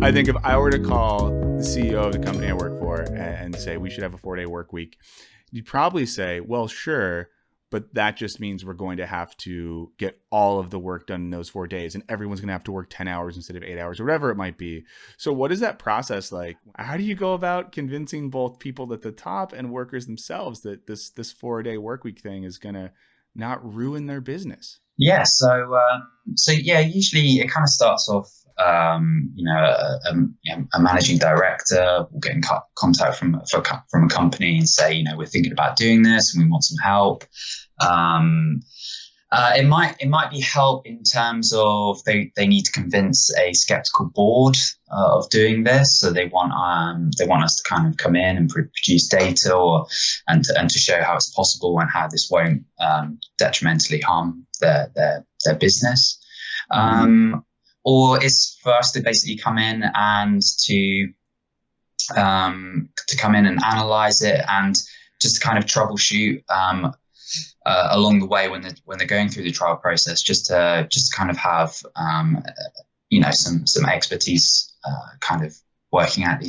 I think if I were to call the CEO of the company I work for and say we should have a 4-day work week, you'd probably say, well, sure, but that just means we're going to have to get all of the work done in those 4 days, and everyone's going to have to work 10 hours instead of 8 hours or whatever it might be. So what is that process like? How do you go about convincing both people at the top and workers themselves that this 4-day work week thing is going to not ruin their business? Yeah, so yeah, usually it kind of starts off, a managing director will get in contact from a company and say, we're thinking about doing this and we want some help. It might be help in terms of they need to convince a skeptical board of doing this, so they want us to kind of come in and produce data and to show how it's possible and how this won't detrimentally harm their business. Or it's for us to basically come in and to come in and analyze it and just to kind of troubleshoot along the way when they're going through the trial process, just to kind of have some expertise kind of working out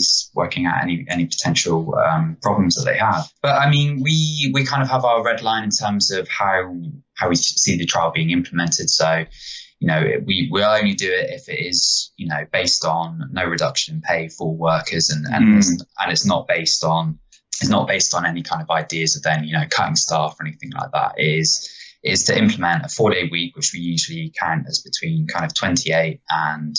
any potential problems that they have. But I mean, we kind of have our red line in terms of how we see the trial being implemented. So we'll only do it if it is based on no reduction in pay for workers and it's not based on any kind of ideas of then cutting staff or anything like that. It is to implement a 4-day week, which we usually count as between kind of 28 and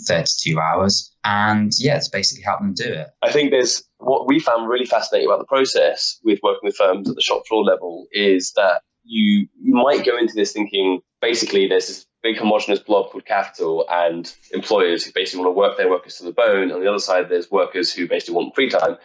32 hours. And yeah, it's basically help them do it. I think there's what we found really fascinating about the process with working with firms at the shop floor level is that you might go into this thinking basically there's this big homogenous blob called capital and employers who basically want to work their workers to the bone. On the other side, there's workers who basically want free time.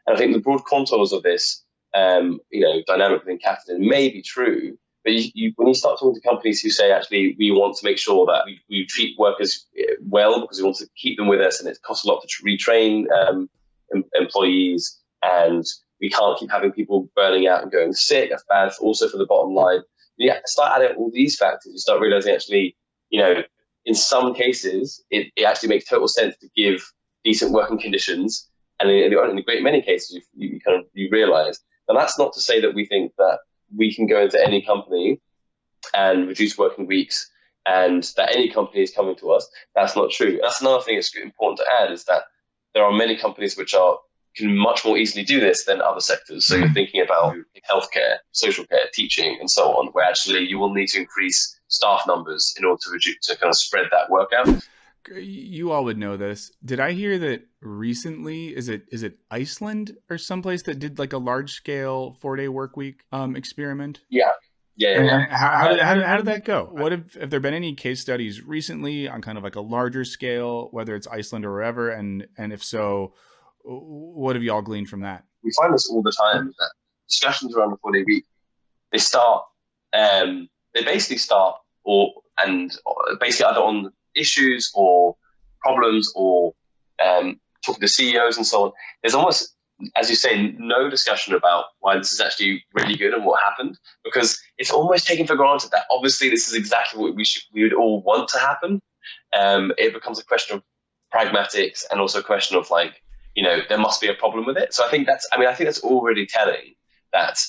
And I think the broad contours of this, dynamic within capital may be true. But when you start talking to companies who say, actually, we want to make sure that we treat workers well because we want to keep them with us and it costs a lot to retrain employees and we can't keep having people burning out and going sick. That's bad also for the bottom line. You start adding all these factors, you start realizing actually, in some cases, it actually makes total sense to give decent working conditions. And in a great many cases, you realize. And that's not to say that we think that we can go into any company and reduce working weeks and that any company is coming to us. That's not true. That's another thing that's important to add is that there are many companies which can much more easily do this than other sectors. So you're thinking about healthcare, social care, teaching, and so on, where actually you will need to increase staff numbers in order to kind of spread that work out. You all would know this. Did I hear that recently? Is it Iceland or someplace that did like a large scale 4-day work week experiment? Yeah. How did that go? What have there been any case studies recently on kind of like a larger scale, whether it's Iceland or wherever? And if so, what have you all gleaned from that? We find this all the time that discussions around the 4-day week, they basically start either on issues or problems or talking to CEOs and so on. There's almost, as you say, no discussion about why this is actually really good and what happened, because it's almost taken for granted that obviously this is exactly what we would all want to happen. It becomes a question of pragmatics and also a question of there must be a problem with it. So I think that's already telling that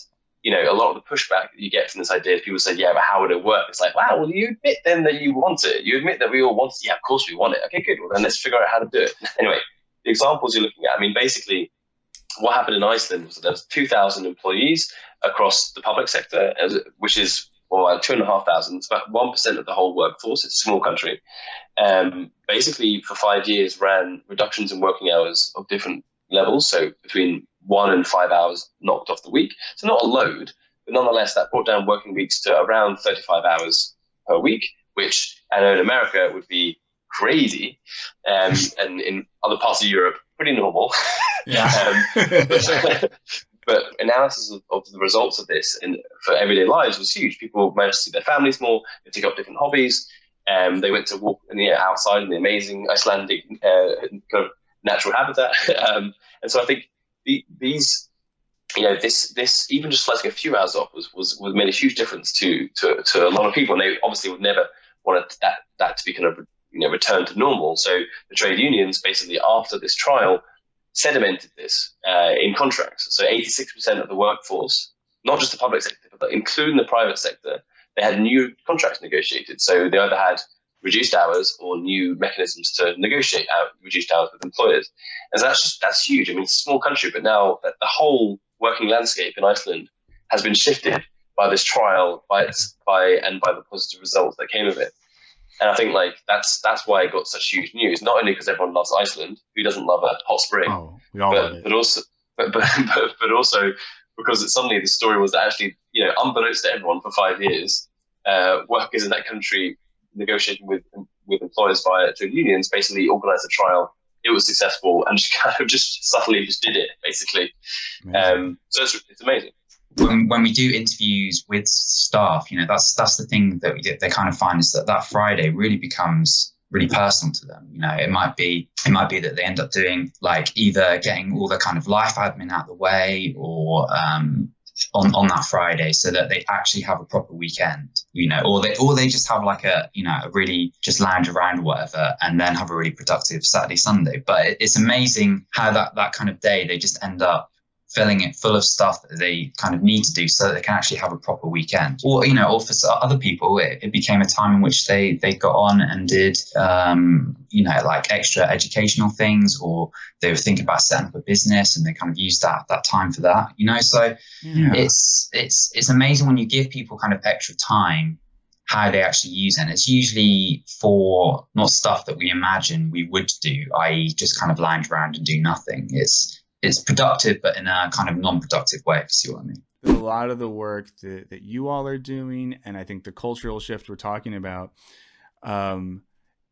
a lot of the pushback that you get from this idea is people say, yeah, but how would it work? It's like, wow, well, you admit then that you want it. You admit that we all want it. Yeah, of course we want it. Okay, good. Well, then let's figure out how to do it. Anyway, the examples you're looking at, basically what happened in Iceland was that there was 2,000 employees across the public sector, which is 2,500. It's about 1% of the whole workforce. It's a small country. Basically, for 5 years, ran reductions in working hours of different levels. So between 1 and 5 hours knocked off the week. So not a load, but nonetheless, that brought down working weeks to around 35 hours per week, which I know in America would be crazy. And in other parts of Europe, pretty normal. Yeah. But analysis of the results of this for everyday lives was huge. People managed to see their families more. They took up different hobbies. They went to walk outside in the amazing Icelandic kind of natural habitat. And so I think this even just slicing a few hours off was made a huge difference to a lot of people. And they obviously would never want that to be kind of return to normal. So the trade unions basically, after this trial, sedimented this in contracts. So 86% of the workforce, not just the public sector, but including the private sector, they had new contracts negotiated. So they either had reduced hours or new mechanisms to negotiate reduced hours with employers. And that's huge. I mean, it's a small country, but now the whole working landscape in Iceland has been shifted by this trial, by the positive results that came of it. And I think that's why it got such huge news. Not only because everyone loves Iceland, who doesn't love a hot spring? Oh, we all love it. But also because suddenly the story was that actually, unbeknownst to everyone, for 5 years, workers in that country negotiating with employers via trade unions basically organised a trial. It was successful and just subtly did it basically. So it's amazing. When we do interviews with staff, that's the thing that they kind of find is that Friday really becomes really personal to them. It might be that they end up doing like either getting all the kind of life admin out of the way or on that Friday so that they actually have a proper weekend, or they just have like a really just lounge around or whatever and then have a really productive Saturday, Sunday. But it's amazing how that kind of day they just end up filling it full of stuff that they kind of need to do so that they can actually have a proper weekend. Or, or for other people, it became a time in which they got on and did, like extra educational things, or they were thinking about setting up a business and they kind of used that time for that, So it's amazing when you give people kind of extra time, how they actually use it. And it's usually for not stuff that we imagine we would do, i.e. just kind of lounge around and do nothing. It's productive, but in a kind of non-productive way, if you see what I mean. A lot of the work that you all are doing, and I think the cultural shift we're talking about,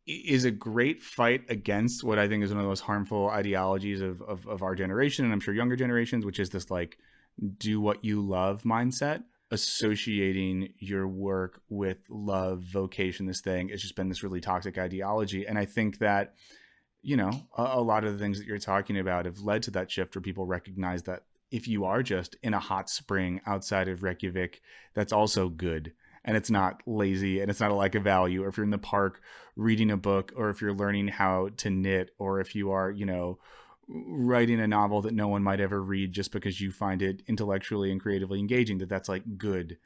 is a great fight against what I think is one of the most harmful ideologies of our generation, and I'm sure younger generations, which is this like do what you love mindset. Associating your work with love, vocation, this thing, it's just been this really toxic ideology. And I think that a lot of the things that you're talking about have led to that shift where people recognize that if you are just in a hot spring outside of Reykjavik, that's also good. And it's not lazy and it's not a lack of value. Or if you're in the park reading a book, or if you're learning how to knit, or if you are, writing a novel that no one might ever read just because you find it intellectually and creatively engaging, that's like good.